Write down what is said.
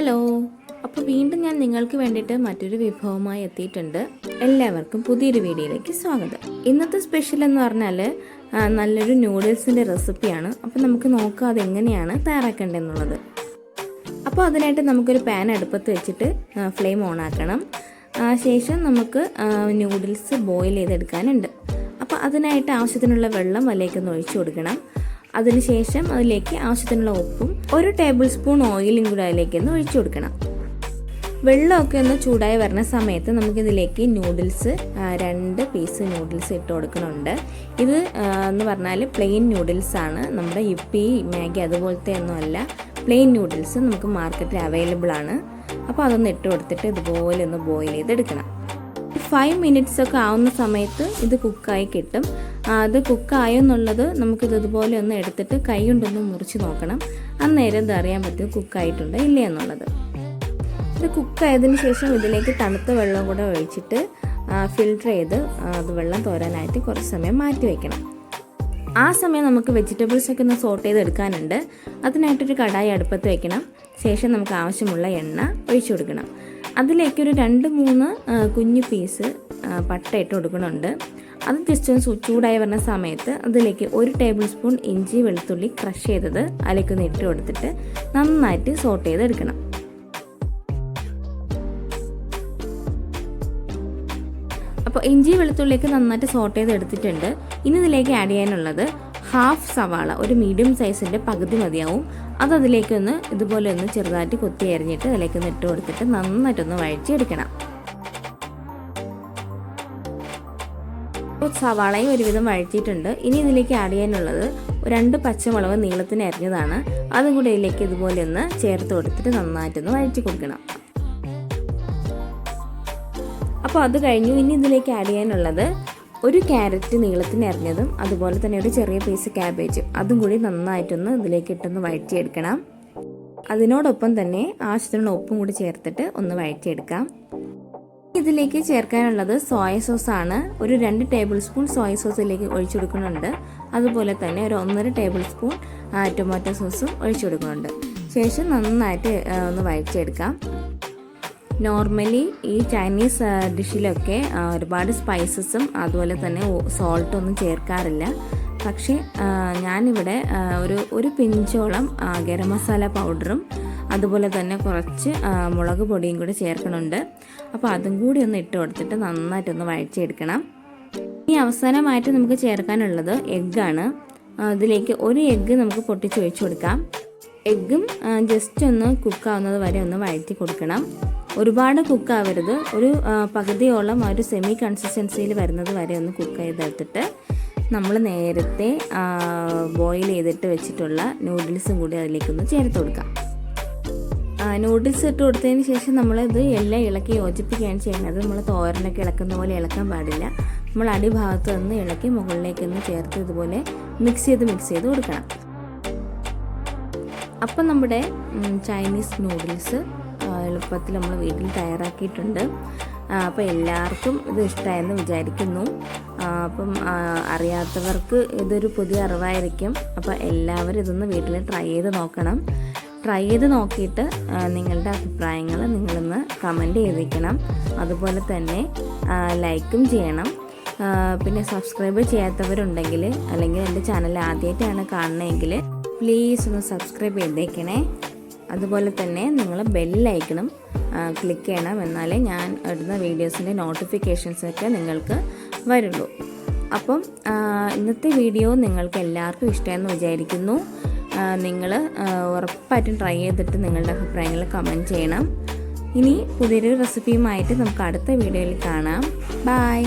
Hello, അപ്പോൾ വീണ്ടും ഞാൻ നിങ്ങൾക്ക് വേണ്ടിയിട്ട് മറ്റൊരു വിഭവമായി എത്തിയിട്ടുണ്ട്. എല്ലാവർക്കും പുതിയൊരു വീഡിയോയിലേക്ക് സ്വാഗതം. ഇന്നത്തെ സ്പെഷ്യൽ എന്ന് പറഞ്ഞാൽ നല്ലൊരു നൂഡിൽസിൻ്റെ റെസിപ്പിയാണ്. അപ്പോൾ നമുക്ക് നോക്കാം അതെങ്ങനെയാണ് തയ്യാറാക്കേണ്ടതെന്നുള്ളത്. അപ്പോൾ അതിനായിട്ട് നമുക്കൊരു പാൻ അടുപ്പത്ത് വെച്ചിട്ട് ഫ്ലെയിം ഓൺ ആക്കണം. ശേഷം നമുക്ക് നൂഡിൽസ് ബോയിൽ ചെയ്തെടുക്കാനുണ്ട്. അപ്പോൾ അതിനായിട്ട് ആവശ്യത്തിനുള്ള വെള്ളം അതിലേക്കൊന്ന് ഒഴിച്ചു കൊടുക്കണം. അതിനുശേഷം അതിലേക്ക് ആവശ്യത്തിനുള്ള ഉപ്പും 1 ടേബിൾ സ്പൂൺ ഓയിലും കൂടെ അതിലേക്കൊന്ന് ഒഴിച്ചു കൊടുക്കണം. വെള്ളമൊക്കെ ഒന്ന് ചൂടായി വരുന്ന സമയത്ത് നമുക്കിതിലേക്ക് നൂഡിൽസ് 2 പീസ് നൂഡിൽസ് ഇട്ട് കൊടുക്കുന്നുണ്ട്. ഇത് എന്ന് പറഞ്ഞാൽ പ്ലെയിൻ നൂഡിൽസ് ആണ്. നമ്മുടെ യിപ്പി മാഗി അതുപോലത്തെ ഒന്നുമല്ല, പ്ലെയിൻ നൂഡിൽസ് നമുക്ക് മാർക്കറ്റിൽ അവൈലബിൾ ആണ്. അപ്പോൾ അതൊന്ന് ഇട്ട് കൊടുത്തിട്ട് ഇതുപോലെ ഒന്ന് ബോയിൽ ചെയ്തെടുക്കണം. 5 മിനിറ്റ്സ് ഒക്കെ ആവുന്ന സമയത്ത് ഇത് കുക്കായി കിട്ടും. അത് കുക്കായോ എന്നുള്ളത് നമുക്കിത് ഇതുപോലെ ഒന്ന് എടുത്തിട്ട് കൈ കൊണ്ടൊന്ന് മുറിച്ച് നോക്കണം. അന്നേരം ഇത് അറിയാൻ പറ്റും കുക്കായിട്ടുണ്ട് ഇല്ല എന്നുള്ളത്. ഇത് കുക്കായതിന് ശേഷം ഇതിലേക്ക് തണുത്ത വെള്ളം കൂടെ ഒഴിച്ചിട്ട് ഫിൽറ്റർ ചെയ്ത് അത് വെള്ളം തോരാനായിട്ട് കുറച്ച് സമയം മാറ്റി വയ്ക്കണം. ആ സമയം നമുക്ക് വെജിറ്റബിൾസ് ഒക്കെ ഒന്ന് സോട്ട് ചെയ്തെടുക്കാനുണ്ട്. അതിനായിട്ടൊരു കടായി അടുപ്പത്ത് വയ്ക്കണം. ശേഷം നമുക്ക് ആവശ്യമുള്ള എണ്ണ ഒഴിച്ചു കൊടുക്കണം. അതിലേക്കൊരു 2-3 കുഞ്ഞു പീസ് പട്ട ഇട്ട് കൊടുക്കുന്നുണ്ട്. അത് ജസ്റ്റ് ഒന്ന് ചൂടായി വരുന്ന സമയത്ത് അതിലേക്ക് 1 ടേബിൾ സ്പൂൺ ഇഞ്ചി വെളുത്തുള്ളി ക്രഷ് ചെയ്തത് അതിലേക്കൊന്ന് ഇട്ട് കൊടുത്തിട്ട് നന്നായിട്ട് സോട്ട് ചെയ്തെടുക്കണം. അപ്പോൾ ഇഞ്ചി വെളുത്തുള്ളിയൊക്കെ നന്നായിട്ട് സോട്ട് ചെയ്തെടുത്തിട്ടുണ്ട്. ഇനി ഇതിലേക്ക് ആഡ് ചെയ്യാനുള്ളത് ഹാഫ് സവാള, ഒരു മീഡിയം സൈസിൻ്റെ പകുതി മതിയാവും. അതിലേക്കൊന്ന് ഇതുപോലെ ഒന്ന് ചെറുതായിട്ട് കൊത്തി അരിഞ്ഞിട്ട് അതിലേക്കൊന്ന് ഇട്ട് കൊടുത്തിട്ട് നന്നായിട്ടൊന്ന് വഴച്ചെടുക്കണം. സവാളയും ഒരുവിധം വഴറ്റിയിട്ടുണ്ട്. ഇനി ഇതിലേക്ക് ആഡ് ചെയ്യാനുള്ളത് 2 പച്ചമുളക് നീളത്തിന് അരിഞ്ഞതാണ്. അതും കൂടി ഇതിലേക്ക് ഇതുപോലെ ഒന്ന് ചേർത്ത് കൊടുത്തിട്ട് നന്നായിട്ടൊന്ന് വഴറ്റി കൊടുക്കണം. അപ്പോൾ അത് കഴിഞ്ഞു. ഇനി ഇതിലേക്ക് ആഡ് ചെയ്യാനുള്ളത് 1 ക്യാരറ്റ് നീളത്തിന് അരിഞ്ഞതും അതുപോലെ തന്നെ ഒരു ചെറിയ പീസ് കാബേജ്, അതും കൂടി നന്നായിട്ടൊന്ന് ഇതിലേക്ക് ഇട്ടൊന്ന് വഴറ്റിയെടുക്കണം. അതിനോടൊപ്പം തന്നെ ആവശ്യത്തിനുള്ള ഉപ്പും കൂടി ചേർത്തിട്ട് ഒന്ന് വഴറ്റിയെടുക്കാം. ഇതിലേക്ക് ചേർക്കാനുള്ളത് സോയ സോസാണ്. ഒരു 2 ടേബിൾ സ്പൂൺ സോയ സോസ് ഇതിലേക്ക് ഒഴിച്ചു കൊടുക്കുന്നുണ്ട്. അതുപോലെ തന്നെ ഒരു 1.5 ടേബിൾ സ്പൂൺ ടൊമാറ്റോ സോസും ഒഴിച്ചു കൊടുക്കുന്നുണ്ട്. ശേഷം നന്നായിട്ട് ഒന്ന് വഴറ്റിയെടുക്കാം. നോർമലി ഈ ചൈനീസ് ഡിഷിലൊക്കെ ഒരുപാട് സ്പൈസസും അതുപോലെ തന്നെ സോൾട്ടൊന്നും ചേർക്കാറില്ല. പക്ഷേ ഞാനിവിടെ ഒരു പിഞ്ചോളം ഗരം മസാല പൗഡറും അതുപോലെ തന്നെ കുറച്ച് മുളക് പൊടിയും കൂടി ചേർക്കണുണ്ട്. അപ്പോൾ അതും കൂടി ഒന്ന് ഇട്ട് കൊടുത്തിട്ട് നന്നായിട്ടൊന്ന് വഴച്ചെടുക്കണം. ഇനി അവസാനമായിട്ട് നമുക്ക് ചേർക്കാനുള്ളത് എഗ്ഗാണ്. അതിലേക്ക് 1 എഗ്ഗ് നമുക്ക് പൊട്ടിച്ചൊഴിച്ചു കൊടുക്കാം. എഗ്ഗും ജസ്റ്റ് ഒന്ന് കുക്കാവുന്നത് വരെ ഒന്ന് വഴറ്റി കൊടുക്കണം. ഒരുപാട് കുക്കാവരുത്, ഒരു പകുതിയോളം ഒരു സെമി കൺസിസ്റ്റൻസിയിൽ വരുന്നത് വരെ ഒന്ന് കുക്ക് ചെയ്തെടുത്തിട്ട് നമ്മൾ നേരത്തെ ബോയിൽ ചെയ്തിട്ട് വെച്ചിട്ടുള്ള നൂഡിൽസും കൂടി അതിലേക്കൊന്ന് ചേർത്ത് കൊടുക്കാം. നൂഡിൽസ് ഇട്ട് കൊടുത്തതിന് ശേഷം നമ്മളിത് എല്ലാം ഇളക്കി യോജിപ്പിക്കുകയാണ് ചെയ്യുന്നത്. നമ്മൾ തോരനൊക്കെ ഇളക്കുന്ന പോലെ ഇളക്കാൻ പാടില്ല. നമ്മൾ അടിഭാഗത്ത് നിന്ന് ഇളക്കി മുകളിലേക്കൊന്ന് ചേർത്ത് ഇതുപോലെ മിക്സ് ചെയ്ത് കൊടുക്കണം. അപ്പം നമ്മുടെ ചൈനീസ് നൂഡിൽസ് എളുപ്പത്തിൽ നമ്മൾ വീട്ടിൽ തയ്യാറാക്കിയിട്ടുണ്ട്. അപ്പോൾ എല്ലാവർക്കും ഇത് ഇഷ്ടമായെന്ന് വിചാരിക്കുന്നു. അപ്പം അറിയാത്തവർക്ക് ഇതൊരു പുതിയ അറിവായിരിക്കും. അപ്പോൾ എല്ലാവരും ഇതൊന്ന് വീട്ടിൽ ട്രൈ ചെയ്ത് നോക്കണം. ട്രൈ ചെയ്ത് നോക്കിയിട്ട് നിങ്ങളുടെ അഭിപ്രായങ്ങൾ നിങ്ങളൊന്ന് കമൻറ്റ് ചെയ്തിരിക്കണം. അതുപോലെ തന്നെ ലൈക്കും ചെയ്യണം. പിന്നെ സബ്സ്ക്രൈബ് ചെയ്യാത്തവരുണ്ടെങ്കിൽ അല്ലെങ്കിൽ എൻ്റെ ചാനൽ ആദ്യമായിട്ടാണ് കാണണമെങ്കിൽ പ്ലീസ് ഒന്ന് സബ്സ്ക്രൈബ് ചെയ്തേക്കണേ. അതുപോലെ തന്നെ നിങ്ങൾ ബെല്ലൈക്കണം ക്ലിക്ക് ചെയ്യണം. എന്നാലേ ഞാൻ ഇടുന്ന വീഡിയോസിൻ്റെ നോട്ടിഫിക്കേഷൻസൊക്കെ നിങ്ങൾക്ക് വരുള്ളൂ. അപ്പം ഇന്നത്തെ വീഡിയോ നിങ്ങൾക്ക് എല്ലാവർക്കും ഇഷ്ടമെന്ന് വിചാരിക്കുന്നു. നിങ്ങൾ ഉറപ്പായിട്ടും ട്രൈ ചെയ്തിട്ട് നിങ്ങളുടെ അഭിപ്രായങ്ങൾ കമൻറ്റ് ചെയ്യണം. ഇനി പുതിയൊരു റെസിപ്പിയുമായിട്ട് നമുക്ക് അടുത്ത വീഡിയോയിൽ കാണാം. ബൈ.